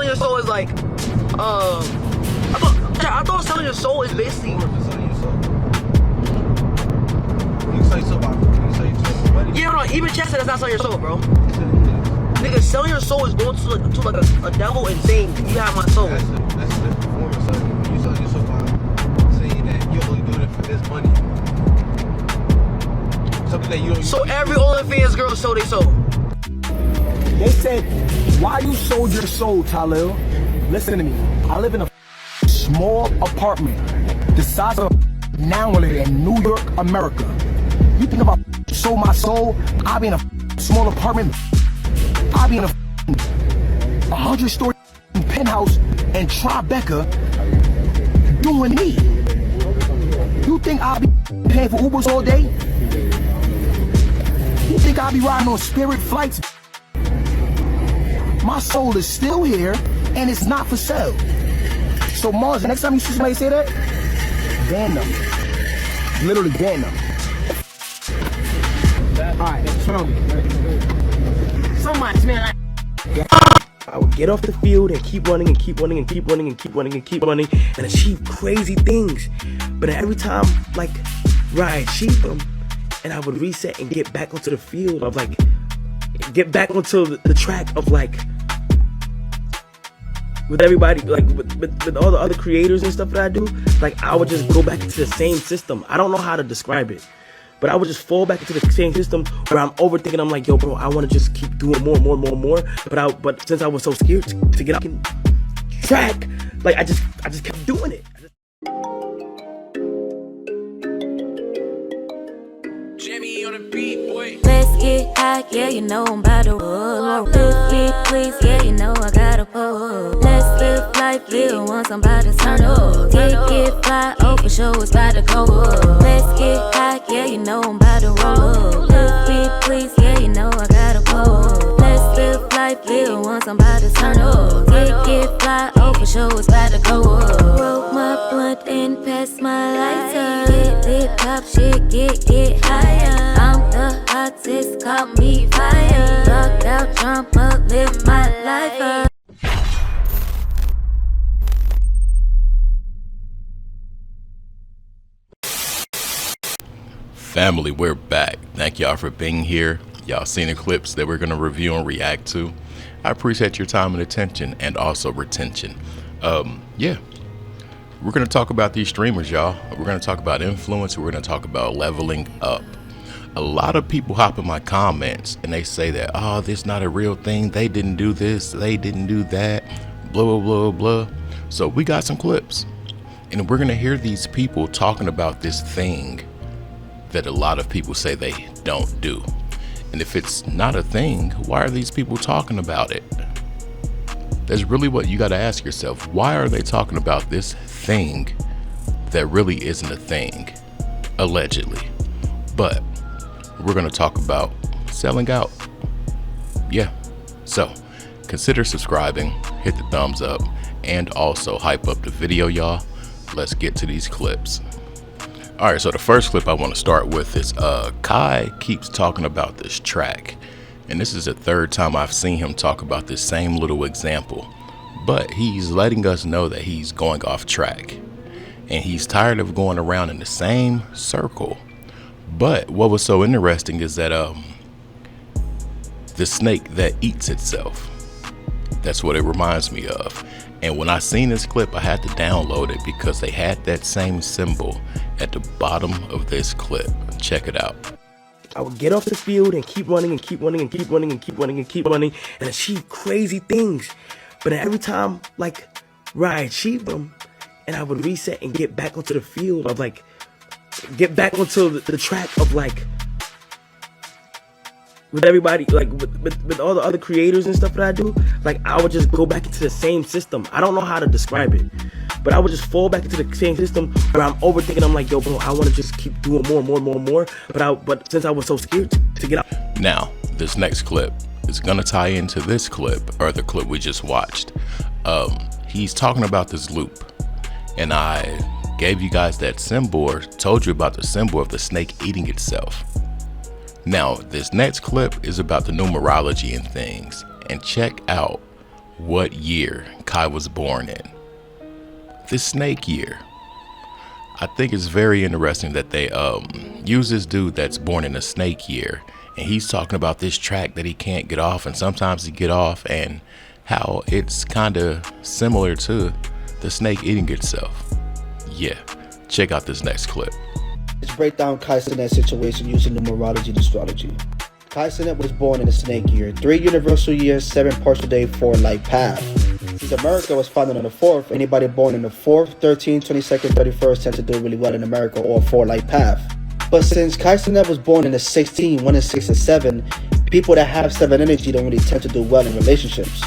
selling your soul is like, I thought selling your soul is basically. Yeah, no, even Chad said that's not selling your soul, bro. Nigga, selling your soul is going to like a devil and saying, you have my soul. That's a different form of selling. When you sell your soul by saying that you're only doing it for this money. Something that you don't. So every OnlyFans girl sold their soul. They said, why you sold your soul, Talil? Listen to me. I live in a small apartment the size of Nowhere in New York, America. You think about sold my soul? I be in a small apartment. I be in a 100-story penthouse in Tribeca doing me. You think I'll be paying for Ubers all day? You think I'll be riding on Spirit flights? My soul is still here and it's not for sale. So Mars, next time you see somebody say that, ban them. Literally ban them. Alright, that's wrong. Somebody smell like. I would get off the field and keep running and keep running and keep running and keep running and keep running and achieve crazy things. But every time, like, where I achieved them, and I would reset and get back onto the field of like, get back onto the track of like, with everybody, like with all the other creators and stuff that I do, like I would just go back into the same system. I don't know how to describe it, but I would just fall back into the same system where I'm overthinking. I'm like, yo, bro, I want to just keep doing more. But since I was so scared to get up in track, like I just kept doing it. Jimmy on the beat, boy. Let's get high, yeah, you know I'm about to roll. Let's get please, yeah, you know I gotta pull. Let's live life, live once I'm about to turn up. Get fly, oh for sure it's about to go up. Let's get high, yeah, you know I'm about to roll. Let's get please, yeah, you know I gotta pull. Let's live life, live once I'm about to turn up. Get fly, oh for sure it's about to go up. Roll my blunt and pass my lighter. Get lit, pop shit, get higher. I'm the hottest, call me fire. Rock out, jump up, live my life up. Family, we're back. Thank y'all for being here. Y'all seen the clips that we're going to review and react to. I appreciate your time and attention, and also retention. Yeah, we're going to talk about these streamers, y'all. We're going to talk about influence. We're going to talk about leveling up. A lot of people hop in my comments and they say that, oh, this is not a real thing. They didn't do this. They didn't do that. Blah, blah, blah, blah. So we got some clips, and we're going to hear these people talking about this thing that a lot of people say they don't do. And if it's not a thing, why are these people talking about it? That's really what you got to ask yourself. Why are they talking about this thing that really isn't a thing, allegedly? But we're going to talk about selling out. Yeah. So consider subscribing, hit the thumbs up, and also hype up the video, y'all. Let's get to these clips. All right, so the first clip I want to start with is Kai keeps talking about this track. And this is the third time I've seen him talk about this same little example. But he's letting us know that he's going off track. And he's tired of going around in the same circle. But what was so interesting is that the snake that eats itself. That's what it reminds me of. And when I seen this clip, I had to download it because they had that same symbol at the bottom of this clip. Check it out. I would get off the field and keep running and keep running and keep running and keep running and keep running and achieve crazy things. But every time, like, where I achieved them, and I would reset and get back onto the field of like, get back onto the track of like, with everybody, like with all the other creators and stuff that I do, like I would just go back into the same system. I don't know how to describe it, but I would just fall back into the same system where I'm overthinking. I'm like, yo, bro, I want to just keep doing more. But since I was so scared to get out. Now, this next clip is gonna tie into this clip, or the clip we just watched. He's talking about this loop, and I gave you guys that symbol, or told you about the symbol of the snake eating itself. Now, this next clip is about the numerology and things, and check out what year Kai was born in. The snake year. I think it's very interesting that they use this dude that's born in a snake year, and he's talking about this track that he can't get off, and sometimes he get off, and how it's kind of similar to the snake eating itself. Yeah, check out this next clip. Let's break down Kai Cenat's situation using numerology and astrology. Kai Cenat was born in the snake year, 3 universal years, 7 partial day, 4 light path. Since America was founded on the 4th, anybody born in the 4th, 13th, 22nd, 31st tend to do really well in America, or 4 light path. But since Kai Cenat was born in the 16, 1 and 6 and 7, people that have 7 energy don't really tend to do well in relationships.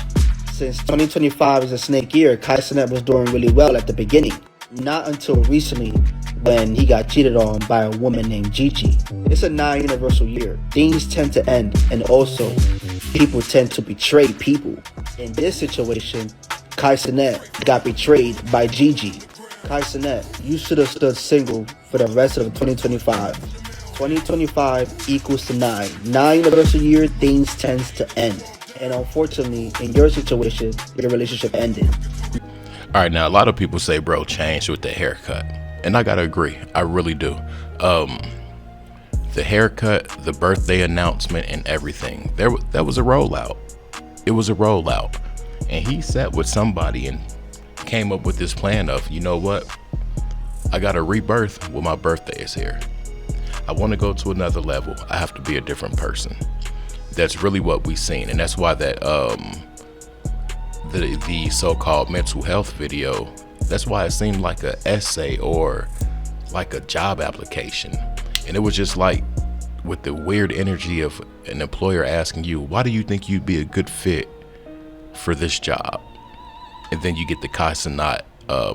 Since 2025 is a snake year, Kai Cenat was doing really well at the beginning. Not until recently, when he got cheated on by a woman named Gigi. It's a 9 universal year. Things tend to end, and also people tend to betray people. In this situation, Kai Cenat got betrayed by Gigi. Kai Cenat, you should have stood single for the rest of 2025. 2025 equals to 9. 9 universal year, things tends to end. And unfortunately, in your situation, your relationship ended. All right, now a lot of people say bro changed with the haircut, and I gotta agree, I really do. The haircut, the birthday announcement, and everything, that was a rollout. It was a rollout, and he sat with somebody and came up with this plan of, you know what, I got a rebirth when my birthday is here. I want to go to another level. I have to be a different person. That's really what we've seen, and that's why that the so-called mental health video, that's why it seemed like an essay or like a job application. And it was just like with the weird energy of an employer asking you, why do you think you'd be a good fit for this job? And then you get the Kai Cenat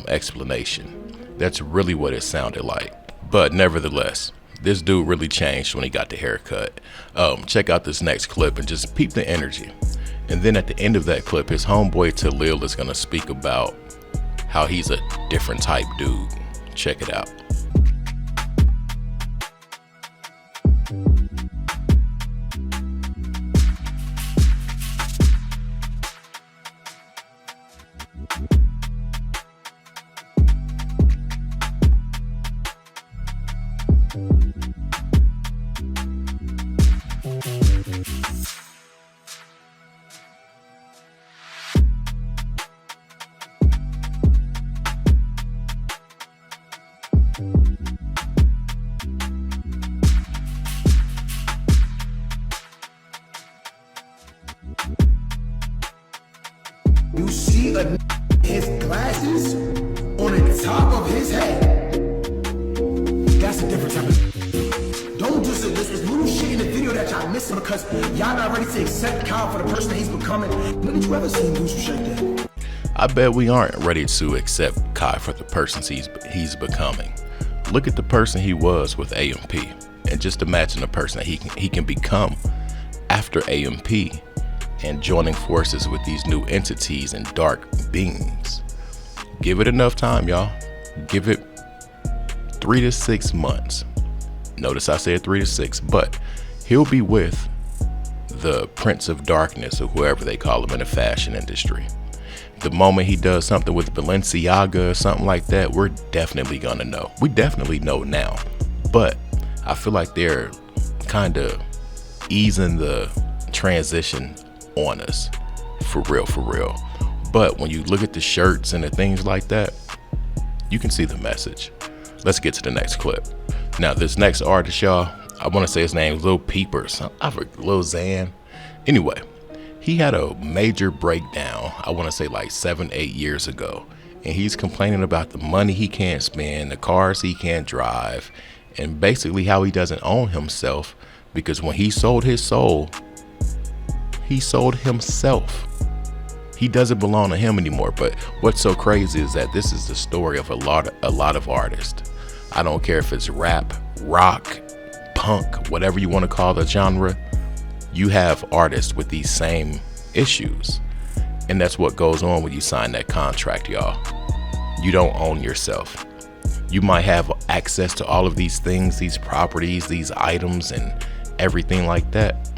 explanation. That's really what it sounded like. But nevertheless, this dude really changed when he got the haircut. Check out this next clip and just peep the energy. And then at the end of that clip, his homeboy Talil is gonna speak about how he's a different type dude. Check it out. You see his glasses on the top of his head. That's a different type of. Don't just there's little shit in the video that y'all missing because y'all not ready to accept Kyle for the person that he's becoming. When did you ever see him do some shit like that? I bet we aren't ready to accept Kai for the person he's becoming. Look at the person he was with AMP, and just imagine the person that he can become after AMP and joining forces with these new entities and dark beings. Give it enough time, y'all. Give it 3 to 6 months. Notice I said 3 to 6, but he'll be with the Prince of Darkness or whoever they call him in the fashion industry. The moment he does something with Balenciaga or something like that, we're definitely gonna know. We definitely know now, but I feel like they're kind of easing the transition on us, for real. But when you look at the shirts and the things like that, you can see the message. Let's get to the next clip. Now this next artist, y'all, I want to say his name, Lil Peep or something, I forget, Lil Xan. Anyway, he had a major breakdown, I want to say like 7-8 years ago, and he's complaining about the money he can't spend, the cars he can't drive, and basically how he doesn't own himself, because when he sold his soul, he sold himself. He doesn't belong to him anymore. But what's so crazy is that this is the story of a lot of artists. I don't care if it's rap, rock, punk, whatever you want to call the genre. You have artists with these same issues. And that's what goes on when you sign that contract, y'all. You don't own yourself. You might have access to all of these things, these properties, these items, and everything like that.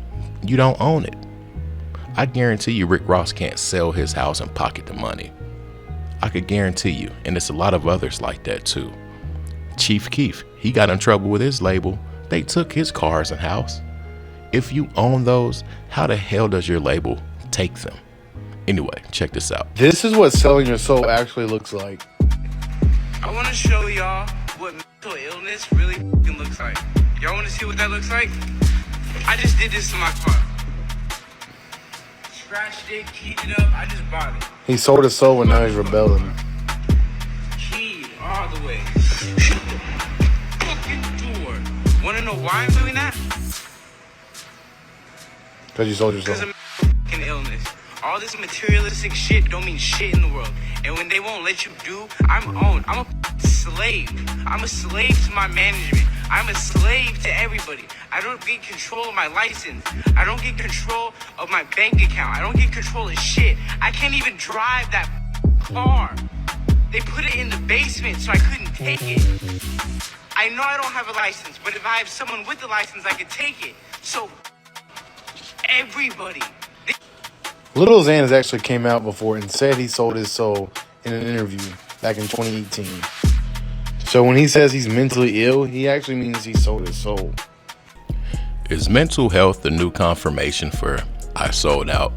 You don't own it. I guarantee you Rick Ross can't sell his house and pocket the money. I could guarantee you, and it's a lot of others like that too. Chief Keef, he got in trouble with his label. They took his cars and house. If you own those, how the hell does your label take them? Anyway, check this out. This is what selling your soul actually looks like. I want to show y'all what mental illness really fucking looks like. Y'all want to see what that looks like? I just did this to my car. Scratched it, keyed it up, I just bought it. He sold his soul and now he's rebelling. Keyed all the way. Shut the fucking door. Want to know why I'm doing that? Because you sold your soul. Because of fucking illness. All this materialistic shit don't mean shit in the world. And when they won't let you do, I'm a slave. I'm a slave to my management. I'm a slave to everybody. I don't get control of my license. I don't get control of my bank account. I don't get control of shit. I can't even drive that car. They put it in the basement so I couldn't take it. I know I don't have a license, but if I have someone with a license, I could take it. So, everybody. Lil Xan actually came out before and said he sold his soul in an interview back in 2018. So when he says he's mentally ill, he actually means he sold his soul. Is mental health the new confirmation for I sold out?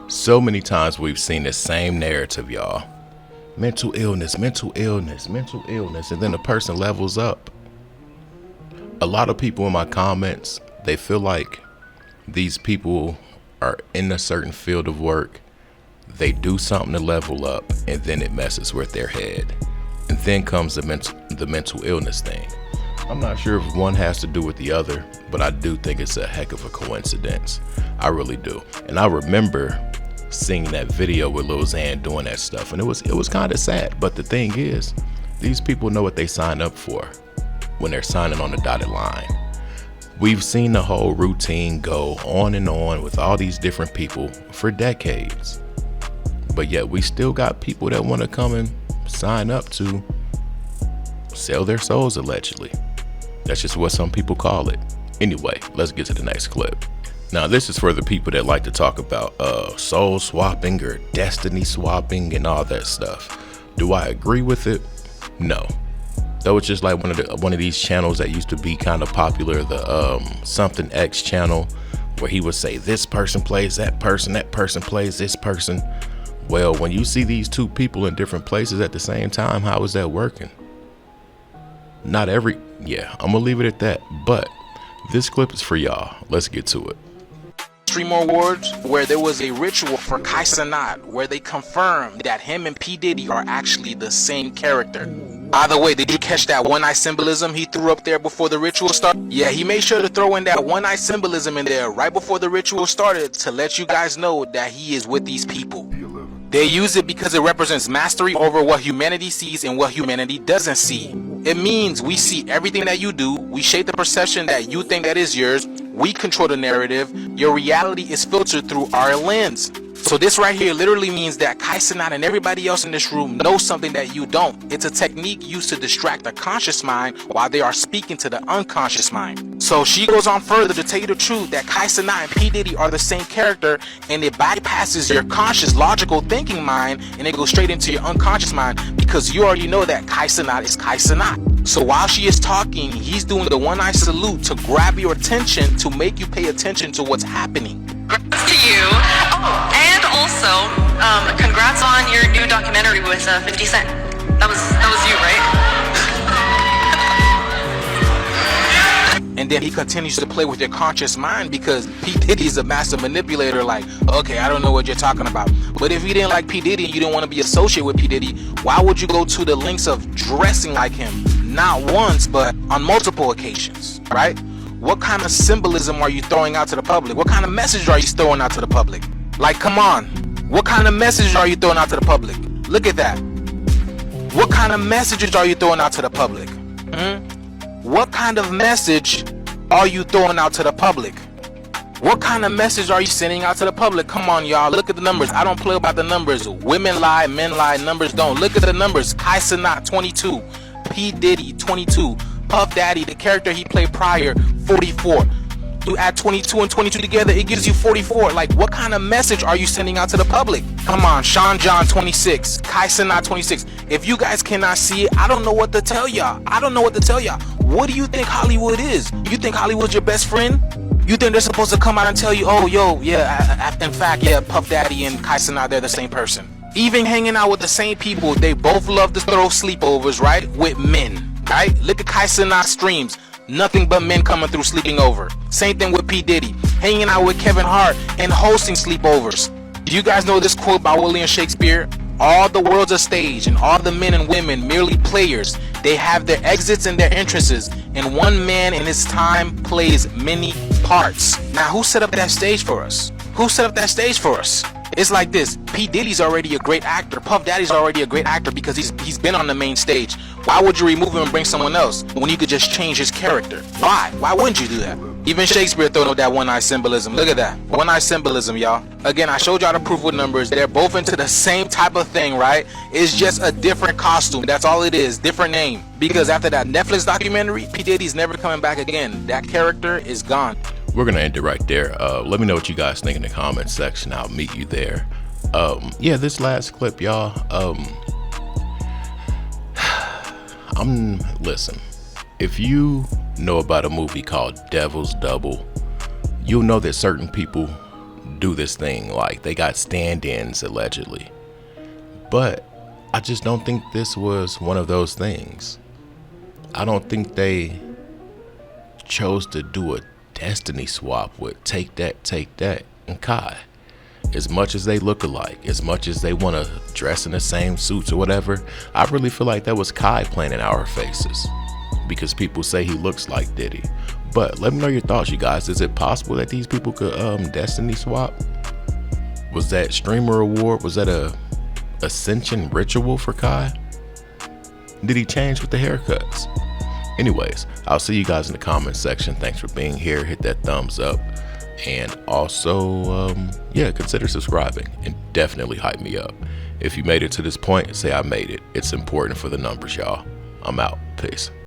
So many times we've seen the same narrative, y'all. Mental illness, mental illness, mental illness, and then the person levels up. A lot of people in my comments, they feel like these people are in a certain field of work, they do something to level up, and then it messes with their head. And then comes the mental illness thing. I'm not sure if one has to do with the other, but I do think it's a heck of a coincidence. I really do. And I remember seeing that video with Lil Xan doing that stuff, and it was kind of sad. But the thing is, these people know what they sign up for when they're signing on the dotted line. We've seen the whole routine go on and on with all these different people for decades. But yet we still got people that want to come and sign up to sell their souls, allegedly. That's just what some people call it. Anyway, let's get to the next clip. Now, this is for the people that like to talk about soul swapping or destiny swapping and all that stuff. Do I agree with it? No. That was just like one of these channels that used to be kind of popular, the something X channel, where he would say this person plays that person plays this person. Well, when you see these two people in different places at the same time, how is that working? I'm gonna leave it at that. But this clip is for y'all. Let's get to it. Stream Awards, where there was a ritual for Kai Cenat, where they confirmed that him and P. Diddy are actually the same character. By the way, did you catch that one-eye symbolism he threw up there before the ritual started? Yeah, he made sure to throw in that one-eye symbolism in there right before the ritual started to let you guys know that he is with these people. They use it because it represents mastery over what humanity sees and what humanity doesn't see. It means we see everything that you do, we shape the perception that you think that is yours, we control the narrative, your reality is filtered through our lens. So this right here literally means that Kai Cenat and everybody else in this room knows something that you don't. It's a technique used to distract the conscious mind while they are speaking to the unconscious mind. So she goes on further to tell you the truth that Kai Cenat and P. Diddy are the same character, and it bypasses your conscious logical thinking mind and it goes straight into your unconscious mind because you already know that Kai Cenat is Kai Cenat. So while she is talking, he's doing the one-eye salute to grab your attention, to make you pay attention to what's happening. To you. Oh, and also, congrats on your new documentary with 50 Cent. That was you, right? And then he continues to play with your conscious mind because P. Diddy is a master manipulator. Like, okay, I don't know what you're talking about. But if you didn't like P. Diddy and you didn't want to be associated with P. Diddy, why would you go to the lengths of dressing like him? Not once, but on multiple occasions, right? What kind of symbolism are you throwing out to the public? What kind of message are you throwing out to the public? Like, come on. What kind of message are you throwing out to the public? Look at that. What kind of messages are you throwing out to the public? What kind of message are you throwing out to the public? What kind of message are you sending out to the public? Come on, y'all. Look at the numbers. I don't play about the numbers. Women lie, men lie, numbers don't. Look at the numbers. Kai Cenat, 22. P. Diddy, 22. Puff Daddy, the character he played prior, 44. You add 22 and 22 together, it gives you 44. Like, what kind of message are you sending out to the public? Come on, Sean John 26, Kai Cenat 26. If you guys cannot see it, I don't know what to tell y'all. What do you think Hollywood is? You think Hollywood's your best friend? You think they're supposed to come out and tell you, oh, yo, yeah, in fact, yeah, Puff Daddy and Kai Cenat, they're the same person. Even hanging out with the same people, they both love to throw sleepovers, right? With men, right? Look at Kai Cenat's streams. Nothing but men coming through sleeping over. Same thing with P. Diddy. Hanging out with Kevin Hart and hosting sleepovers. Do you guys know this quote by William Shakespeare? All the world's a stage, and all the men and women merely players. They have their exits and their entrances, and one man in his time plays many parts. Now, who set up that stage for us? It's like this. P. Diddy's already a great actor. Puff Daddy's already a great actor because he's been on the main stage. Why would you remove him and bring someone else when you could just change his character? Why wouldn't you do that? Even Shakespeare thought of that one-eye symbolism. Look at that. One-eye symbolism, y'all. Again, I showed y'all the proof with numbers. They're both into the same type of thing, right? It's just a different costume. That's all it is. Different name. Because after that Netflix documentary, P. Diddy's never coming back again. That character is gone. We're gonna end it right there. Let me know what you guys think in the comments section. I'll meet you there. Yeah, this last clip, y'all. Listen. If you know about a movie called Devil's Double, you'll know that certain people do this thing. Like, they got stand-ins allegedly. But I just don't think this was one of those things. I don't think they chose to do a destiny swap with Take That, and Kai. As much as they look alike, as much as they want to dress in the same suits or whatever, I really feel like that was Kai playing in our faces because people say he looks like Diddy. But let me know your thoughts, you guys. Is it possible that these people could destiny swap? Was that streamer award, was that a ascension ritual for Kai? Did he change with the haircuts? Anyways, I'll see you guys in the comments section. Thanks for being here. Hit that thumbs up. And also, consider subscribing and definitely hype me up. If you made it to this point, say I made it. It's important for the numbers, y'all. I'm out. Peace.